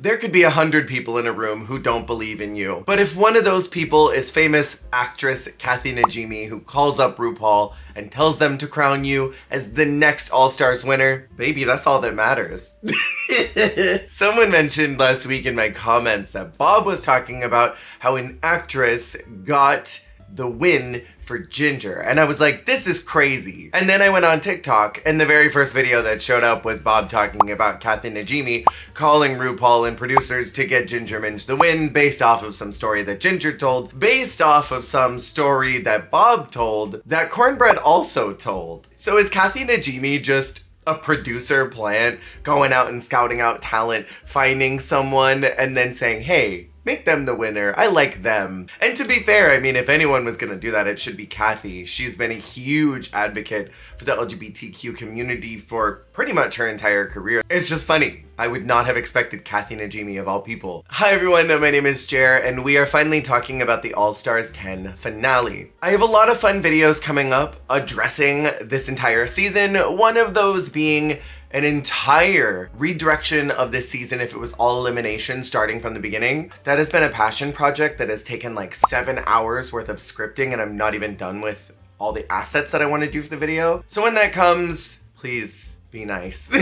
There could be 100 people in a room who don't believe in you. But if one of those people is famous actress Kathy Najimy, who calls up RuPaul and tells them to crown you as the next All-Stars winner, baby, that's all that matters. Someone mentioned last week in my comments that Bob was talking about how an actress got the win for Ginger, and I was like, this is crazy. And then I went on TikTok, and the very first video that showed up was Bob talking about Kathy Najimy calling RuPaul and producers to get Ginger Minj the win based off of some story that Ginger told, based off of some story that Bob told, that Cornbread also told. So is Kathy Najimy just a producer plant going out and scouting out talent, finding someone, and then saying, hey, make them the winner. I like them. And to be fair, I mean, if anyone was gonna do that, it should be Kathy. She's been a huge advocate for the LGBTQ community for pretty much her entire career. It's just funny. I would not have expected Kathy Najimy of all people. Hi everyone, my name is Jer, and we are finally talking about the All-Stars 10 finale. I have a lot of fun videos coming up addressing this entire season, one of those being an entire redirection of this season if it was all elimination starting from the beginning. That has been a passion project that has taken like 7 hours worth of scripting, and I'm not even done with all the assets that I want to do for the video. So when that comes, please be nice.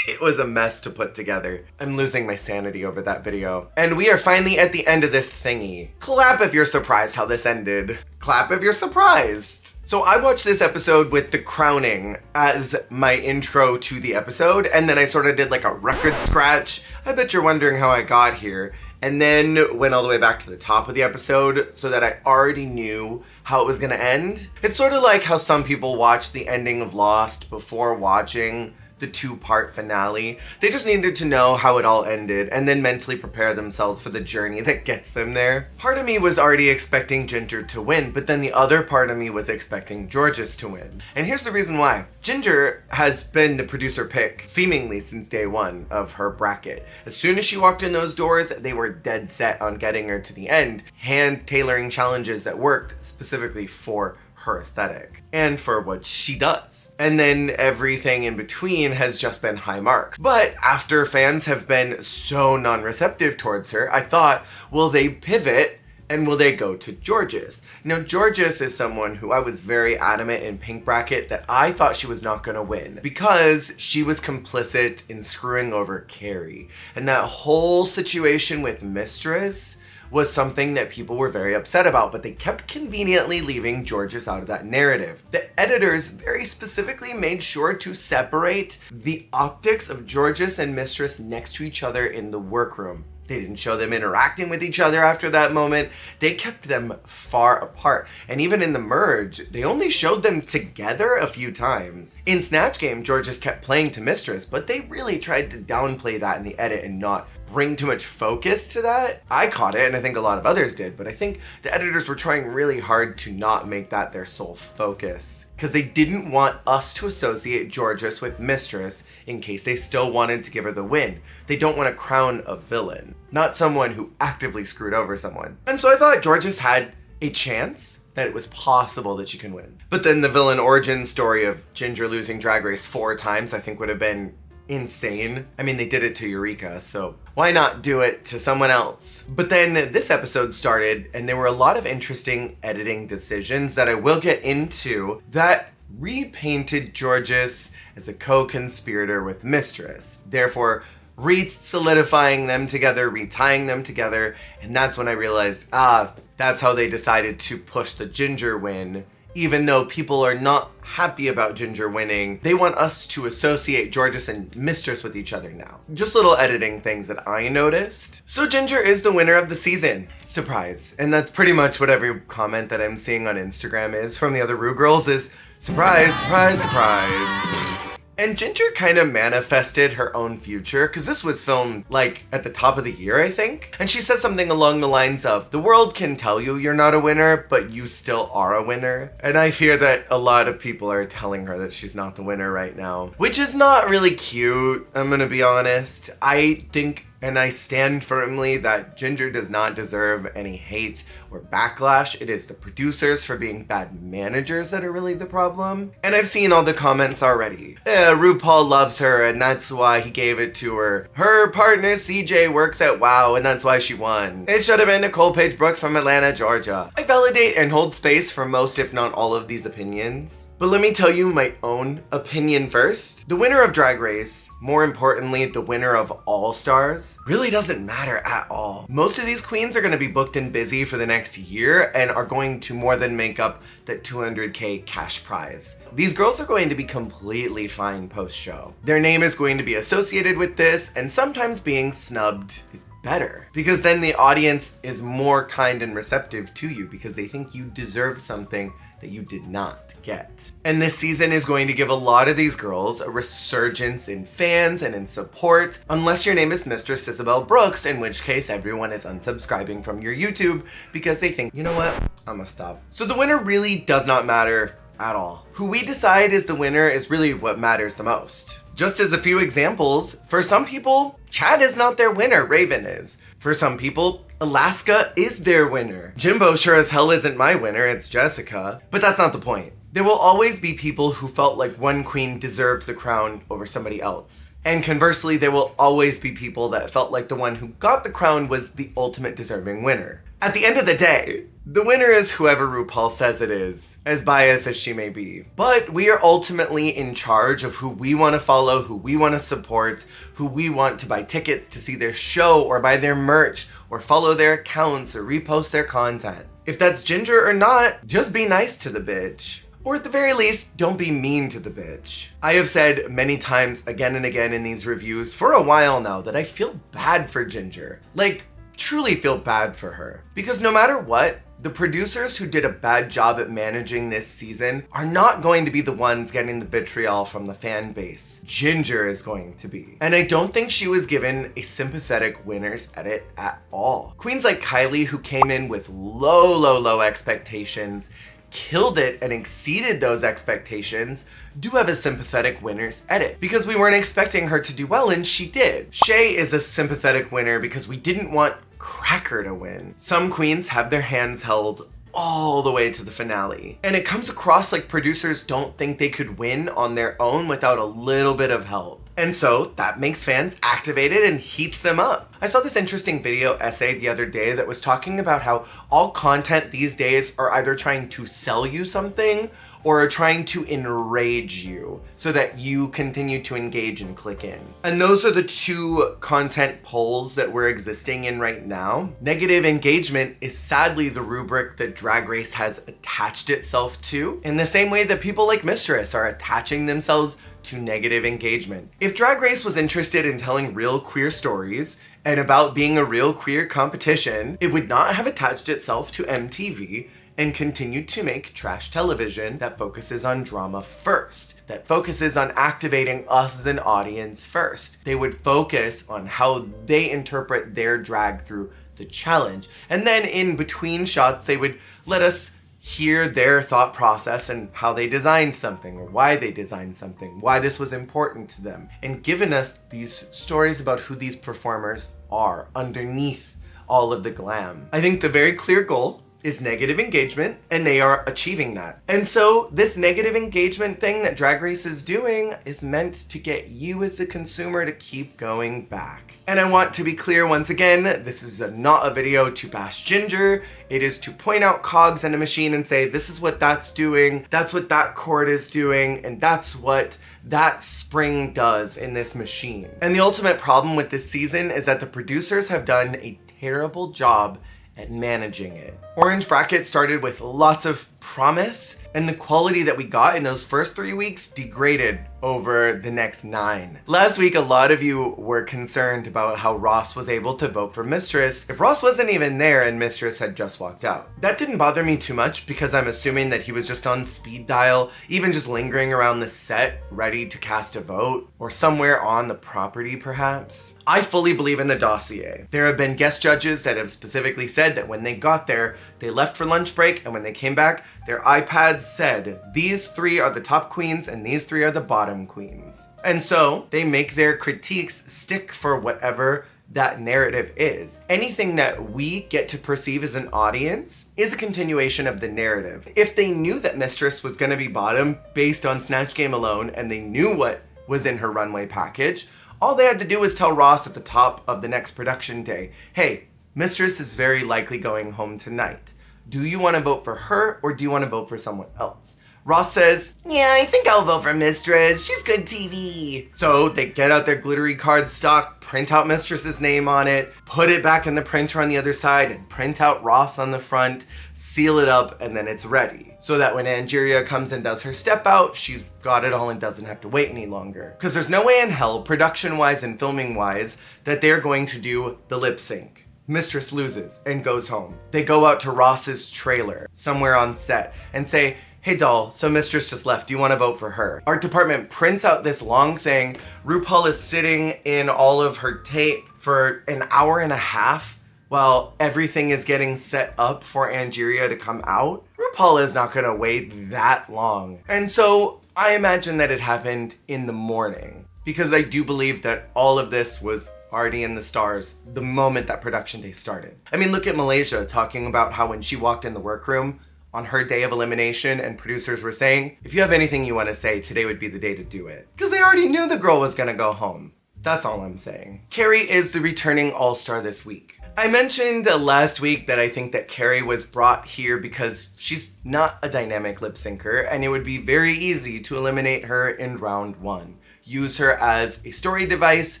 It was a mess to put together. I'm losing my sanity over that video. And we are finally at the end of this thingy. Clap if you're surprised how this ended. Clap if you're surprised. So I watched this episode with the crowning as my intro to the episode, and then I sort of did like a record scratch. I bet you're wondering how I got here. And then went all the way back to the top of the episode so that I already knew how it was gonna end. It's sort of like how some people watch the ending of Lost before watching the 2-part finale. They just needed to know how it all ended and then mentally prepare themselves for the journey that gets them there. Part of me was already expecting Ginger to win, but then the other part of me was expecting Jorgeous to win. And here's the reason why. Ginger has been the producer pick seemingly since day one of her bracket. As soon as she walked in those doors, they were dead set on getting her to the end, hand tailoring challenges that worked specifically for her aesthetic and for what she does. And then everything in between has just been high marks. But after fans have been so non-receptive towards her, I thought, will they pivot and will they go to Jorgeous? Now, Jorgeous is someone who I was very adamant in Pink Bracket that I thought she was not gonna win because she was complicit in screwing over Carrie. And that whole situation with Mistress was something that people were very upset about, but they kept conveniently leaving Jorgeous out of that narrative. The editors very specifically made sure to separate the optics of Jorgeous and Mistress next to each other in the workroom. They didn't show them interacting with each other after that moment. They kept them far apart. And even in the merge, they only showed them together a few times. In Snatch Game, Jorgeous kept playing to Mistress, but they really tried to downplay that in the edit and not bring too much focus to that. I caught it, and I think a lot of others did, but I think the editors were trying really hard to not make that their sole focus, because they didn't want us to associate Jorgeous with Mistress in case they still wanted to give her the win. They don't want to crown a villain, not someone who actively screwed over someone. And so I thought Jorgeous had a chance that it was possible that she can win. But then the villain origin story of Ginger losing Drag Race 4 times I think would have been insane. I mean, they did it to Eureka, so why not do it to someone else? But then this episode started, and there were a lot of interesting editing decisions that I will get into that repainted Jorgeous as a co-conspirator with Mistress, therefore re-solidifying them together, retying them together, and that's when I realized, that's how they decided to push the Ginger win. Even though people are not happy about Ginger winning, they want us to associate Jorgeous and Mistress with each other now. Just little editing things that I noticed. So Ginger is the winner of the season. Surprise. And that's pretty much what every comment that I'm seeing on Instagram is from the other Rue girls is, surprise, surprise, surprise. And Ginger kind of manifested her own future, because this was filmed like at the top of the year, I think. And she says something along the lines of, the world can tell you you're not a winner, but you still are a winner. And I fear that a lot of people are telling her that she's not the winner right now, which is not really cute, I'm gonna be honest. I think And I stand firmly that Ginger does not deserve any hate or backlash. It is the producers for being bad managers that are really the problem. And I've seen all the comments already. RuPaul loves her and that's why he gave it to her. Her partner CJ works at WoW and that's why she won. It should have been Nicole Paige Brooks from Atlanta, Georgia. I validate and hold space for most, if not all, of these opinions. But let me tell you my own opinion first. The winner of Drag Race, more importantly, the winner of All Stars, really doesn't matter at all. Most of these queens are going to be booked and busy for the next year and are going to more than make up that $200K cash prize. These girls are going to be completely fine post-show. Their name is going to be associated with this, and sometimes being snubbed is better, because then the audience is more kind and receptive to you because they think you deserve something that you did not get. And this season is going to give a lot of these girls a resurgence in fans and in support, unless your name is Mistress Isabel Brooks, in which case everyone is unsubscribing from your YouTube because they think, you know what, I'm gonna stop. So the winner really does not matter at all. Who we decide is the winner is really what matters the most. Just as a few examples, for some people, Chad is not their winner, Raven is. For some people, Alaska is their winner. Jimbo sure as hell isn't my winner, it's Jessica. But that's not the point. There will always be people who felt like one queen deserved the crown over somebody else. And conversely, there will always be people that felt like the one who got the crown was the ultimate deserving winner. At the end of the day, the winner is whoever RuPaul says it is, as biased as she may be. But we are ultimately in charge of who we want to follow, who we want to support, who we want to buy tickets to see their show or buy their merch or follow their accounts or repost their content. If that's Ginger or not, just be nice to the bitch. Or at the very least, don't be mean to the bitch. I have said many times again and again in these reviews for a while now that I feel bad for Ginger. Like, truly feel bad for her. Because no matter what, the producers who did a bad job at managing this season are not going to be the ones getting the vitriol from the fan base. Ginger is going to be. And I don't think she was given a sympathetic winner's edit at all. Queens like Kylie, who came in with low expectations, killed it and exceeded those expectations, do have a sympathetic winner's edit because we weren't expecting her to do well and she did. Shay is a sympathetic winner because we didn't want Cracker to win. Some queens have their hands held all the way to the finale. And it comes across like producers don't think they could win on their own without a little bit of help. And so that makes fans activated and heats them up. I saw this interesting video essay the other day that was talking about how all content these days are either trying to sell you something or are trying to enrage you so that you continue to engage and click in. And those are the two content poles that we're existing in right now. Negative engagement is sadly the rubric that Drag Race has attached itself to, in the same way that people like Mistress are attaching themselves to negative engagement. If Drag Race was interested in telling real queer stories and about being a real queer competition, it would not have attached itself to MTV and continued to make trash television that focuses on drama first, that focuses on activating us as an audience first. They would focus on how they interpret their drag through the challenge. And then in between shots, they would let us hear their thought process and how they designed something or why they designed something, why this was important to them, and given us these stories about who these performers are underneath all of the glam. I think the very clear goal is negative engagement, and they are achieving that. And so this negative engagement thing that Drag Race is doing is meant to get you as the consumer to keep going back. And I want to be clear once again, this is not a video to bash Ginger. It is to point out cogs in a machine and say, this is what that's doing, that's what that chord is doing, and that's what that spring does in this machine. And the ultimate problem with this season is that the producers have done a terrible job at managing it. Orange Bracket started with lots of promise, and the quality that we got in those first 3 weeks degraded over the next 9. Last week, a lot of you were concerned about how Ross was able to vote for Mistress if Ross wasn't even there and Mistress had just walked out. That didn't bother me too much because I'm assuming that he was just on speed dial, even just lingering around the set, ready to cast a vote, or somewhere on the property perhaps. I fully believe in the dossier. There have been guest judges that have specifically said that when they got there, they left for lunch break, and when they came back, their iPads said, these 3 are the top queens and these 3 are the bottom queens. And so they make their critiques stick for whatever that narrative is. Anything that we get to perceive as an audience is a continuation of the narrative. If they knew that Mistress was going to be bottom based on Snatch Game alone, and they knew what was in her runway package, all they had to do was tell Ross at the top of the next production day, hey, Mistress is very likely going home tonight. Do you want to vote for her or do you want to vote for someone else? Ross says, yeah, I think I'll vote for Mistress. She's good TV. So they get out their glittery cardstock, print out Mistress's name on it, put it back in the printer on the other side, and print out Ross on the front, seal it up, and then it's ready. So that when Angeria comes and does her step out, she's got it all and doesn't have to wait any longer. Because there's no way in hell, production-wise and filming-wise, that they're going to do the lip sync. Mistress loses and goes home. They go out to Ross's trailer, somewhere on set, and say, hey doll, so Mistress just left, do you want to vote for her? Art department prints out this long thing. RuPaul is sitting in all of her tape for an hour and a half while everything is getting set up for Angeria to come out. RuPaul is not gonna wait that long. And so I imagine that it happened in the morning, because I do believe that all of this was already in the stars the moment that production day started. I mean, look at Malaysia talking about how when she walked in the workroom on her day of elimination and producers were saying, if you have anything you want to say, today would be the day to do it. Because they already knew the girl was gonna go home. That's all I'm saying. Carrie is the returning all-star this week. I mentioned last week that I think that Carrie was brought here because she's not a dynamic lip syncer, and it would be very easy to eliminate her in round one. Use her as a story device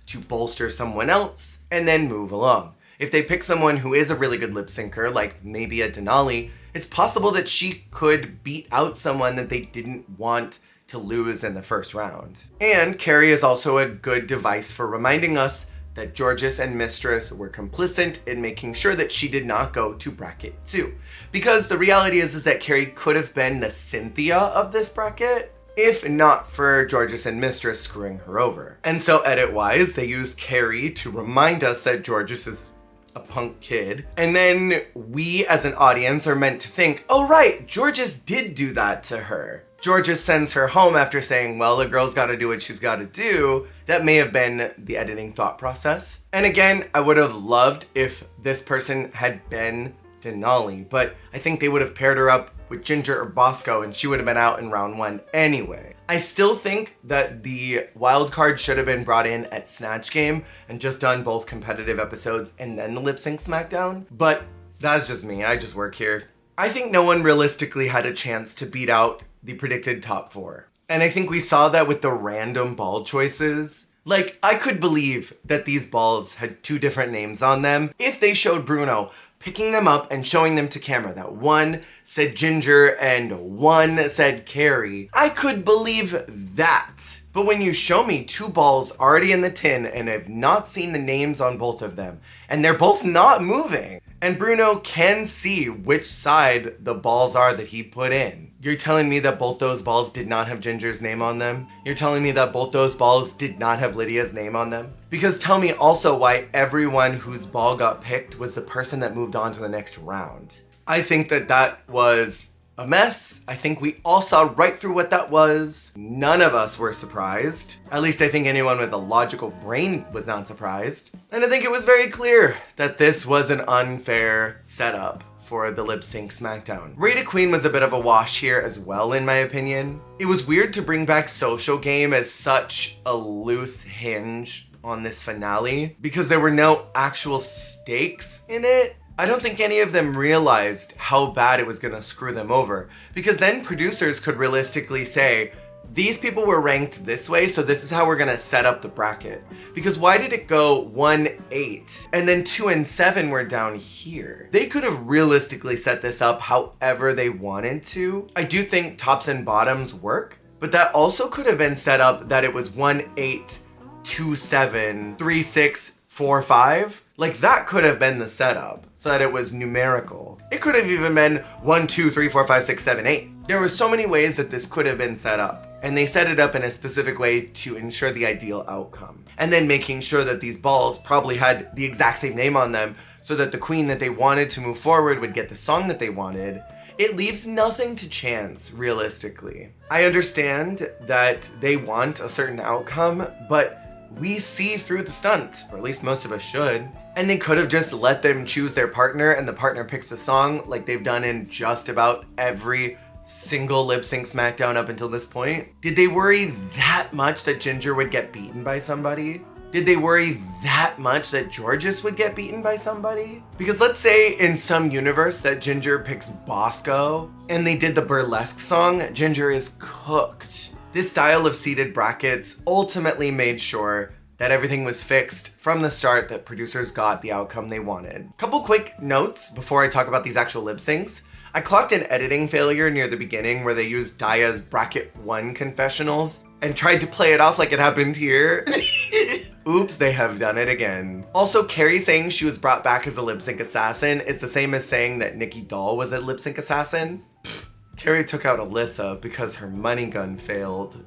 to bolster someone else, and then move along. If they pick someone who is a really good lip syncer, like maybe a Denali, it's possible that she could beat out someone that they didn't want to lose in the first round. And Carrie is also a good device for reminding us that Jorgeous and Mistress were complicit in making sure that she did not go to bracket 2. Because the reality is that Carrie could have been the Cynthia of this bracket, if not for Jorgeous and Mistress screwing her over. And so edit-wise, they use Carrie to remind us that Jorgeous is a punk kid. And then we as an audience are meant to think, oh right, Jorgeous did do that to her. Jorgeous sends her home after saying, well, a girl's gotta do what she's gotta do. That may have been the editing thought process. And again, I would have loved if this person had been Denali, but I think they would have paired her up with Ginger or Bosco and she would have been out in round 1 anyway. I still think that the wild card should have been brought in at Snatch Game and just done both competitive episodes and then the lip sync SmackDown, but that's just me, I just work here. I think no one realistically had a chance to beat out the predicted top 4. And I think we saw that with the random ball choices. Like, I could believe that these balls had 2 different names on them if they showed Bruno picking them up and showing them to camera, that one said Ginger and one said Carrie. I could believe that. But when you show me 2 balls already in the tin and I've not seen the names on both of them, and they're both not moving, and Bruno can see which side the balls are that he put in. You're telling me that both those balls did not have Ginger's name on them? You're telling me that both those balls did not have Lydia's name on them? Because tell me also why everyone whose ball got picked was the person that moved on to the next round. I think that that was a mess. I think we all saw right through what that was. None of us were surprised. At least I think anyone with a logical brain was not surprised. And I think it was very clear that this was an unfair setup for the lip sync SmackDown. Rita Queen was a bit of a wash here as well, in my opinion. It was weird to bring back Social Game as such a loose hinge on this finale because there were no actual stakes in it. I don't think any of them realized how bad it was gonna screw them over, because then producers could realistically say, these people were ranked this way, so this is how we're gonna set up the bracket. Because why did it go 1-8 and then 2 and 7 were down here? They could have realistically set this up however they wanted to. I do think tops and bottoms work, but that also could have been set up that it was 1-8, 2-7, 3-6, 4-5. Like, that could have been the setup so that it was numerical. It could have even been 1, 2, 3, 4, 5, 6, 7, 8. There were so many ways that this could have been set up, and they set it up in a specific way to ensure the ideal outcome. And then making sure that these balls probably had the exact same name on them so that the queen that they wanted to move forward would get the song that they wanted. It leaves nothing to chance, realistically. I understand that they want a certain outcome, but we see through the stunt, or at least most of us should. And they could have just let them choose their partner and the partner picks the song like they've done in just about every single lip sync SmackDown up until this point. Did they worry that much that Ginger would get beaten by somebody? Did they worry that much that Jorgeous would get beaten by somebody? Because let's say in some universe that Ginger picks Bosco and they did the burlesque song, Ginger is cooked. This style of seated brackets ultimately made sure that everything was fixed from the start, that producers got the outcome they wanted. Couple quick notes before I talk about these actual lip syncs. I clocked an editing failure near the beginning where they used Daya's bracket 1 confessionals and tried to play it off like it happened here. Oops, they have done it again. Also, Carrie saying she was brought back as a lip sync assassin is the same as saying that Nikki Doll was a lip sync assassin. Pfft, Carrie took out Alyssa because her money gun failed.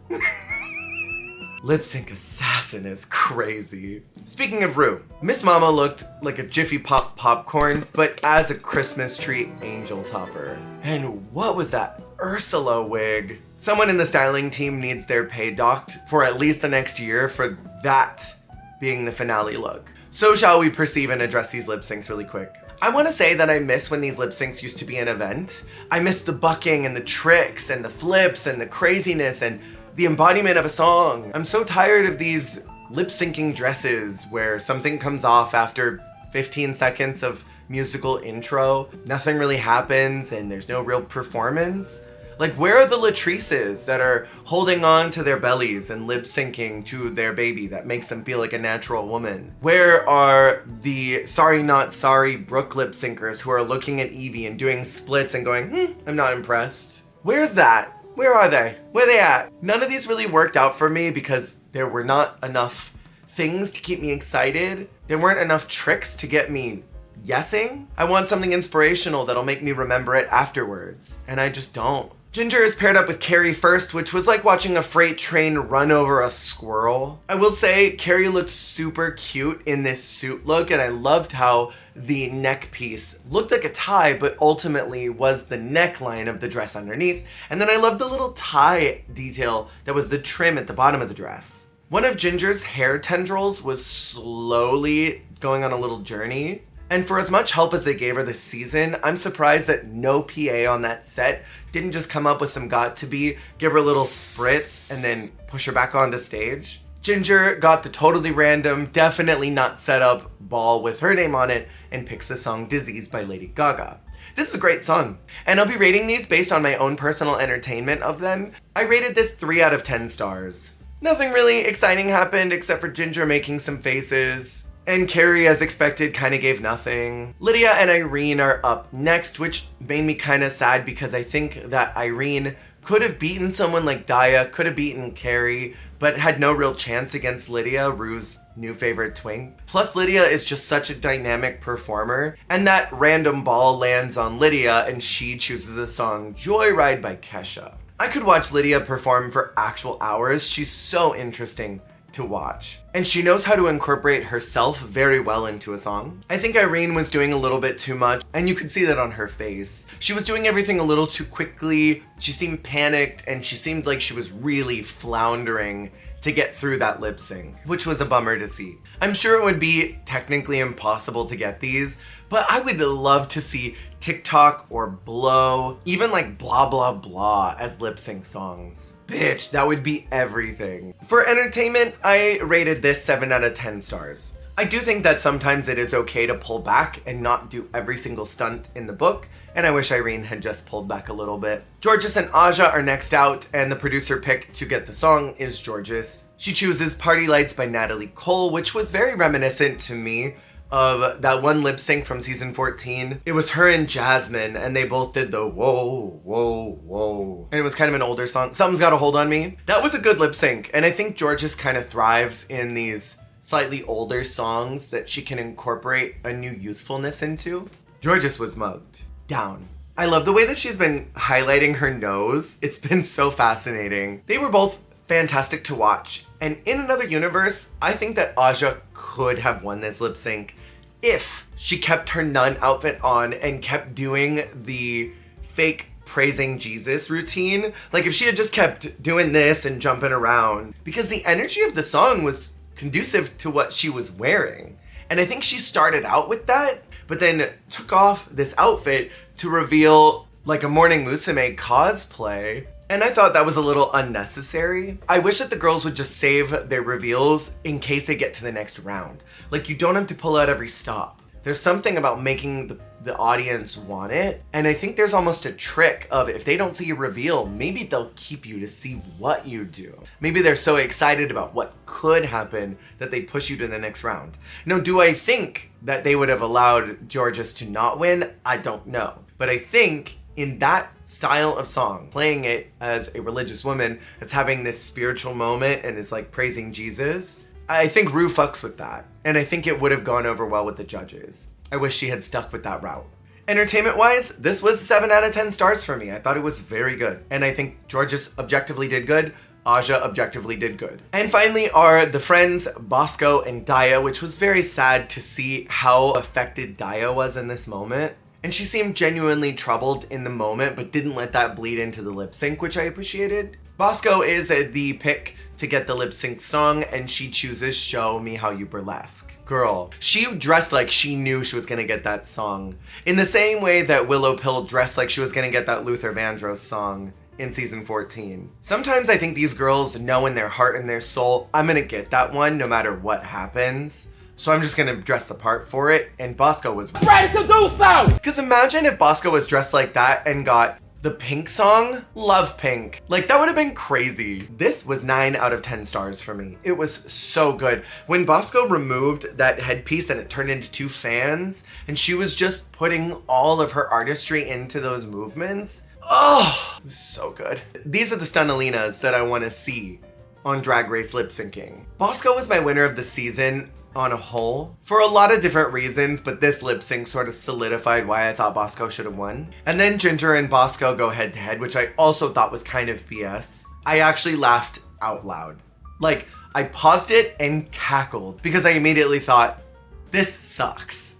Lip sync assassin is crazy. Speaking of Rue, Miss Mama looked like a Jiffy Pop popcorn, but as a Christmas tree angel topper. And what was that Ursula wig? Someone in the styling team needs their pay docked for at least the next year for that being the finale look. So shall we perceive and address these lip syncs really quick? I want to say that I miss when these lip syncs used to be an event. I miss the bucking and the tricks and the flips and the craziness and the embodiment of a song. I'm so tired of these lip syncing dresses where something comes off after 15 seconds of musical intro, nothing really happens, and there's no real performance. Like, where are the Latrices that are holding on to their bellies and lip syncing to their baby that makes them feel like a natural woman? Where are the Sorry Not Sorry Brooke lip syncers who are looking at Evie and doing splits and going, I'm not impressed? Where's that? Where are they? Where are they at? None of these really worked out for me because there were not enough things to keep me excited. There weren't enough tricks to get me yesing. I want something inspirational that'll make me remember it afterwards, and I just don't. Ginger is paired up with Carrie first, which was like watching a freight train run over a squirrel. I will say Carrie looked super cute in this suit look, and I loved how the neck piece looked like a tie, but ultimately was the neckline of the dress underneath. And then I loved the little tie detail that was the trim at the bottom of the dress. One of Ginger's hair tendrils was slowly going on a little journey. And for as much help as they gave her this season, I'm surprised that no PA on that set didn't just come up with some got-to-be, give her a little spritz, and then push her back onto stage. Ginger got the totally random, definitely not set up ball with her name on it and picks the song Disease by Lady Gaga. This is a great song, and I'll be rating these based on my own personal entertainment of them. I rated this 3 out of 10 stars. Nothing really exciting happened except for Ginger making some faces. And Carrie, as expected, kind of gave nothing. Lydia and Irene are up next, which made me kind of sad because I think that Irene could have beaten someone like Daya, could have beaten Carrie, but had no real chance against Lydia, Rue's new favorite twink. Plus, Lydia is just such a dynamic performer, and that random ball lands on Lydia and she chooses the song Joyride by Kesha. I could watch Lydia perform for actual hours. She's so interesting to watch. And she knows how to incorporate herself very well into a song. I think Irene was doing a little bit too much, and you could see that on her face. She was doing everything a little too quickly, she seemed panicked, and she seemed like she was really floundering to get through that lip sync, which was a bummer to see. I'm sure it would be technically impossible to get these, but I would love to see TikTok or Blow, even like Blah Blah Blah as lip sync songs. Bitch, that would be everything. For entertainment, I rated this 7 out of 10 stars. I do think that sometimes it is okay to pull back and not do every single stunt in the book, and I wish Irene had just pulled back a little bit. Jorgeous and Aja are next out, and the producer pick to get the song is Jorgeous. She chooses Party Lights by Natalie Cole, which was very reminiscent to me of that one lip sync from season 14. It was her and Jasmine, and they both did the whoa, whoa, whoa. And it was kind of an older song. Something's Got a Hold on Me. That was a good lip sync, and I think Jorgeous kind of thrives in these slightly older songs that she can incorporate a new youthfulness into. Jorgeous was mugged. Down. I love the way that she's been highlighting her nose. It's been so fascinating. They were both fantastic to watch. And in another universe, I think that Aja could have won this lip sync if she kept her nun outfit on and kept doing the fake praising Jesus routine. Like if she had just kept doing this and jumping around, because the energy of the song was conducive to what she was wearing. And I think she started out with that, but then took off this outfit to reveal like a Morning Musume cosplay. And I thought that was a little unnecessary. I wish that the girls would just save their reveals in case they get to the next round. Like, you don't have to pull out every stop. There's something about making the audience want it. And I think there's almost a trick of, if they don't see a reveal, maybe they'll keep you to see what you do. Maybe they're so excited about what could happen that they push you to the next round. Now, do I think that they would have allowed Georges to not win? I don't know. But I think in that style of song, playing it as a religious woman that's having this spiritual moment and is like praising Jesus, I think Rue fucks with that. And I think it would have gone over well with the judges. I wish she had stuck with that route. Entertainment-wise, this was 7 out of 10 stars for me. I thought it was very good. And I think Georges objectively did good. Aja objectively did good. And finally are the friends Bosco and Daya, which was very sad to see how affected Daya was in this moment. And she seemed genuinely troubled in the moment, but didn't let that bleed into the lip sync, which I appreciated. Bosco is the pick to get the lip sync song, and she chooses Show Me How You Burlesque. Girl, she dressed like she knew she was gonna get that song. In the same way that Willow Pill dressed like she was gonna get that Luther Vandross song in season 14. Sometimes I think these girls know in their heart and their soul, I'm gonna get that one no matter what happens. So I'm just gonna dress the part for it, and Bosco was ready to do so! Because imagine if Bosco was dressed like that and got the Pink song, Love Pink. Like, that would have been crazy. This was 9 out of 10 stars for me. It was so good. When Bosco removed that headpiece and it turned into 2 fans, and she was just putting all of her artistry into those movements, oh, it was so good. These are the Stunalinas that I want to see on Drag Race lip syncing. Bosco was my winner of the season on a whole, for a lot of different reasons, but this lip sync sort of solidified why I thought Bosco should have won. And then Ginger and Bosco go head to head, which I also thought was kind of BS. I actually laughed out loud. Like, I paused it and cackled because I immediately thought, this sucks.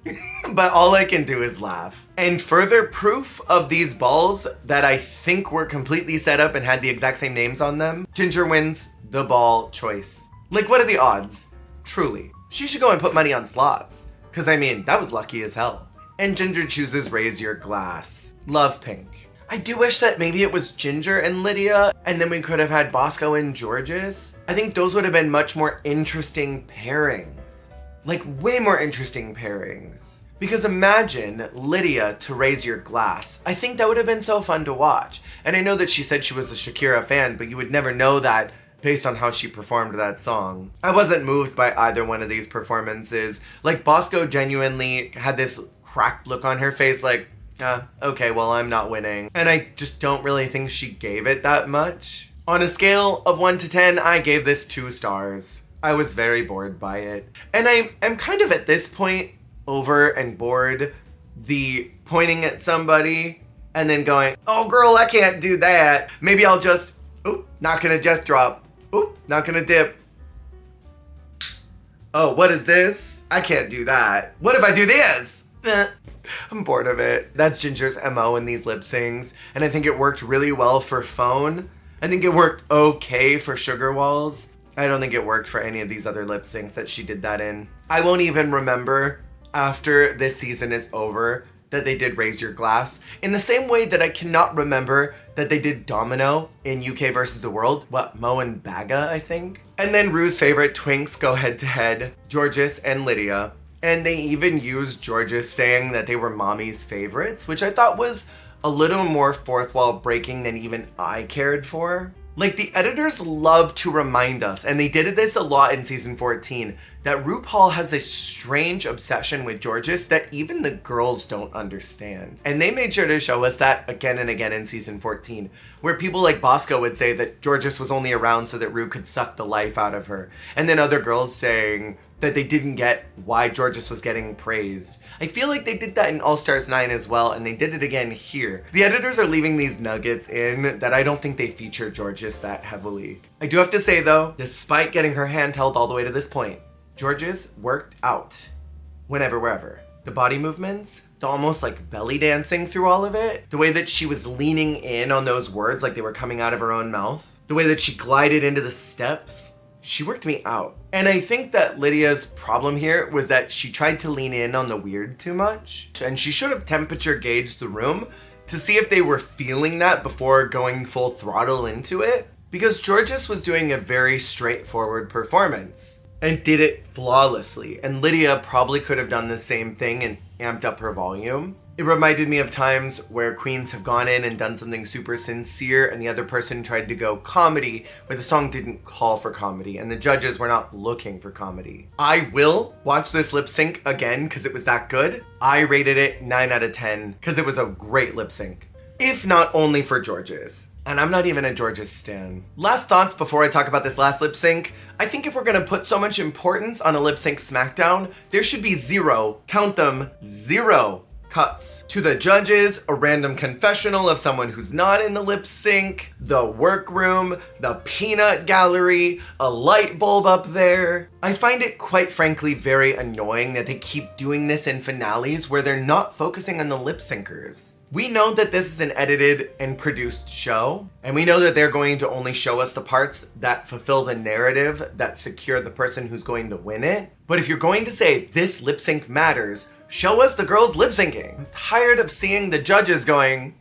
But all I can do is laugh. And further proof of these balls that I think were completely set up and had the exact same names on them, Ginger wins the ball choice. Like, what are the odds? Truly. She should go and put money on slots. Cause I mean, that was lucky as hell. And Ginger chooses Raise Your Glass. Love Pink. I do wish that maybe it was Ginger and Lydia, and then we could have had Bosco and Georges. I think those would have been much more interesting pairings. Like, way more interesting pairings. Because imagine Lydia to Raise Your Glass. I think that would have been so fun to watch. And I know that she said she was a Shakira fan, but you would never know that based on how she performed that song. I wasn't moved by either one of these performances. Like, Bosco genuinely had this cracked look on her face like, okay, well, I'm not winning. And I just don't really think she gave it that much. On a scale of 1 to 10, I gave this 2 stars. I was very bored by it. And I'm kind of at this point over and bored the pointing at somebody and then going, oh girl, I can't do that. Maybe I'll just, oop, not gonna jet drop. Oop, not gonna dip. Oh, what is this? I can't do that. What if I do this? I'm bored of it. That's Ginger's MO in these lip syncs, and I think it worked really well for Phone. I think it worked okay for Sugar Walls. I don't think it worked for any of these other lip syncs that she did that in. I won't even remember after this season is over that they did Raise Your Glass, in the same way that I cannot remember that they did Domino in UK versus the World. What, Mo and Baga, I think? And then Rue's favorite twinks go head to head, Georges and Lydia. And they even used Georges saying that they were mommy's favorites, which I thought was a little more fourth wall breaking than even I cared for. Like, the editors love to remind us, and they did this a lot in season 14, that RuPaul has a strange obsession with Georges that even the girls don't understand. And they made sure to show us that again and again in season 14, where people like Bosco would say that Georges was only around so that Ru could suck the life out of her. And then other girls saying that they didn't get why Georges was getting praised. I feel like they did that in All Stars 9 as well, and they did it again here. The editors are leaving these nuggets in that I don't think they feature Georges that heavily. I do have to say though, despite getting her hand held all the way to this point, Georges worked out whenever, wherever. The body movements, the almost like belly dancing through all of it, the way that she was leaning in on those words like they were coming out of her own mouth, the way that she glided into the steps, she worked me out. And I think that Lydia's problem here was that she tried to lean in on the weird too much. And she should have temperature gauged the room to see if they were feeling that before going full throttle into it. Because Georges was doing a very straightforward performance and did it flawlessly. And Lydia probably could have done the same thing and amped up her volume. It reminded me of times where queens have gone in and done something super sincere and the other person tried to go comedy where the song didn't call for comedy and the judges were not looking for comedy. I will watch this lip sync again because it was that good. I rated it 9 out of 10 because it was a great lip sync. If not only for Georges. And I'm not even a Georges stan. Last thoughts before I talk about this last lip sync. I think if we're gonna put so much importance on a lip sync smackdown, there should be zero, count them, zero cuts to the judges, a random confessional of someone who's not in the lip sync, the workroom, the peanut gallery, a light bulb up there. I find it quite frankly very annoying that they keep doing this in finales where they're not focusing on the lip syncers. We know that this is an edited and produced show, and we know that they're going to only show us the parts that fulfill the narrative, that secure the person who's going to win it. But if you're going to say this lip sync matters, show us the girls lip syncing. I'm tired of seeing the judges going,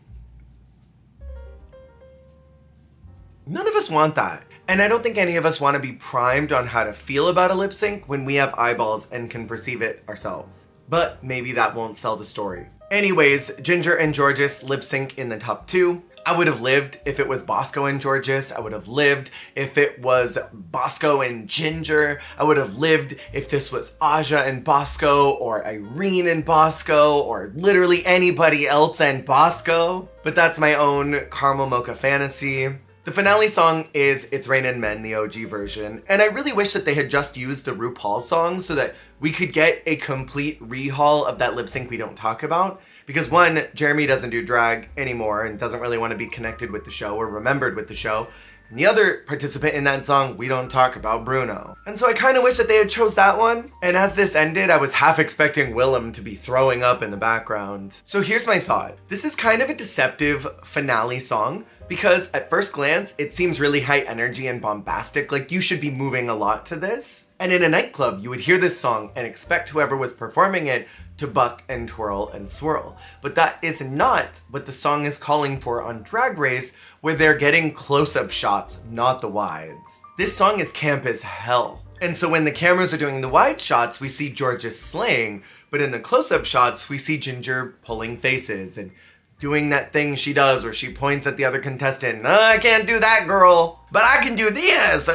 none of us want that. And I don't think any of us want to be primed on how to feel about a lip sync when we have eyeballs and can perceive it ourselves. But maybe that won't sell the story. Anyways, Ginger and Georges lip sync in the top 2. I would have lived if it was Bosco and Georges. I would have lived if it was Bosco and Ginger. I would have lived if this was Aja and Bosco or Irene and Bosco or literally anybody else and Bosco. But that's my own caramel mocha fantasy. The finale song is It's Rainin' Men, the OG version, and I really wish that they had just used the RuPaul song so that we could get a complete rehaul of that lip sync we don't talk about. Because one, Jeremy doesn't do drag anymore and doesn't really want to be connected with the show or remembered with the show. And the other participant in that song, we don't talk about, Bruno. And so I kind of wish that they had chose that one. And as this ended, I was half expecting Willem to be throwing up in the background. So here's my thought. This is kind of a deceptive finale song because at first glance, it seems really high energy and bombastic, like you should be moving a lot to this. And in a nightclub, you would hear this song and expect whoever was performing it to buck and twirl and swirl. But that is not what the song is calling for on Drag Race, where they're getting close-up shots, not the wides. This song is camp as hell. And so when the cameras are doing the wide shots, we see Georges slaying, but in the close-up shots, we see Ginger pulling faces and doing that thing she does where she points at the other contestant. I can't do that, girl, but I can do this.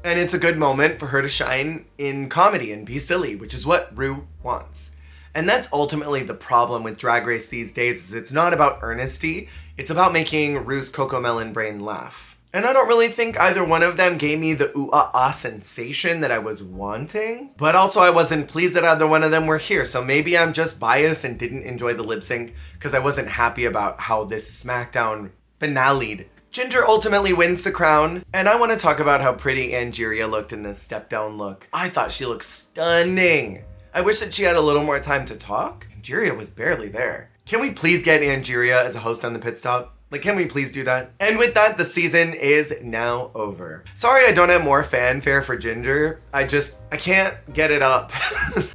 And it's a good moment for her to shine in comedy and be silly, which is what Ru wants. And that's ultimately the problem with Drag Race these days, is it's not about earnesty, it's about making Ru's Cocomelon brain laugh. And I don't really think either one of them gave me the ooh-ah-ah sensation that I was wanting. But also I wasn't pleased that either one of them were here, so maybe I'm just biased and didn't enjoy the lip sync because I wasn't happy about how this SmackDown finale'd. Ginger ultimately wins the crown, and I want to talk about how pretty Angeria looked in this step-down look. I thought she looked stunning. I wish that she had a little more time to talk. Angeria was barely there. Can we please get Angeria as a host on the pit stop? Like, can we please do that? And with that, the season is now over. Sorry I don't have more fanfare for Ginger. I can't get it up.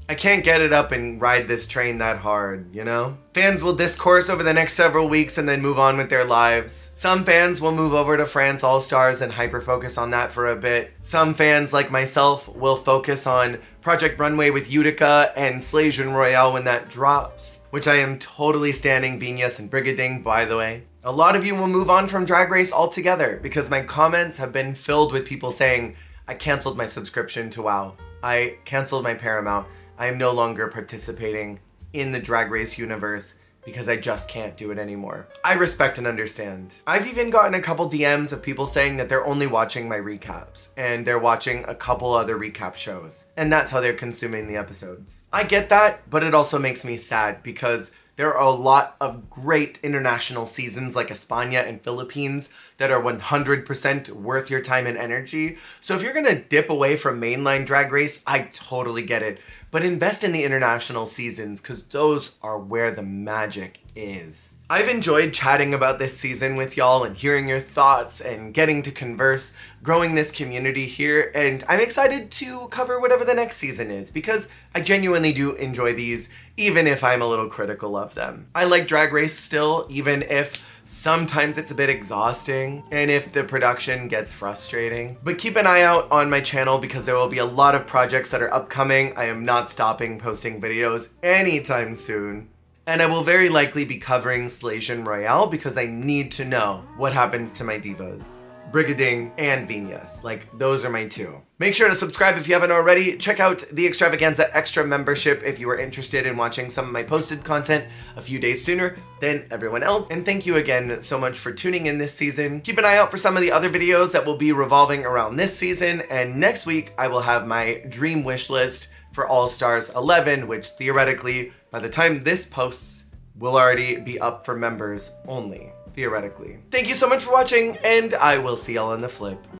I can't get it up and ride this train that hard, you know? Fans will discourse over the next several weeks and then move on with their lives. Some fans will move over to France All-Stars and hyper-focus on that for a bit. Some fans, like myself, will focus on Project Runway with Utica and Slasion Royale when that drops, which I am totally standing Venus and Brigading, by the way. A lot of you will move on from Drag Race altogether because my comments have been filled with people saying, I canceled my subscription to WoW. I canceled my Paramount. I am no longer participating in the Drag Race universe because I just can't do it anymore. I respect and understand. I've even gotten a couple DMs of people saying that they're only watching my recaps and they're watching a couple other recap shows, and that's how they're consuming the episodes. I get that, but it also makes me sad because there are a lot of great international seasons like España and Philippines that are 100% worth your time and energy. So if you're gonna dip away from mainline Drag Race, I totally get it. but invest in the international seasons because those are where the magic is. I've enjoyed chatting about this season with y'all and hearing your thoughts and getting to converse, growing this community here, and I'm excited to cover whatever the next season is because I genuinely do enjoy these, even if I'm a little critical of them. I like Drag Race still, even if sometimes it's a bit exhausting and if the production gets frustrating. But keep an eye out on my channel because there will be a lot of projects that are upcoming. I am not stopping posting videos anytime soon. And I will very likely be covering Slation Royale because I need to know what happens to my divas. Brigading and Venus. Like, those are my two. Make sure to subscribe if you haven't already. Check out the Extravaganza Extra membership if you are interested in watching some of my posted content a few days sooner than everyone else. And thank you again so much for tuning in this season. Keep an eye out for some of the other videos that will be revolving around this season. And next week, I will have my dream wish list for All Stars 11, which theoretically, by the time this posts, will already be up for members only. Theoretically. Thank you so much for watching, and I will see y'all on the flip.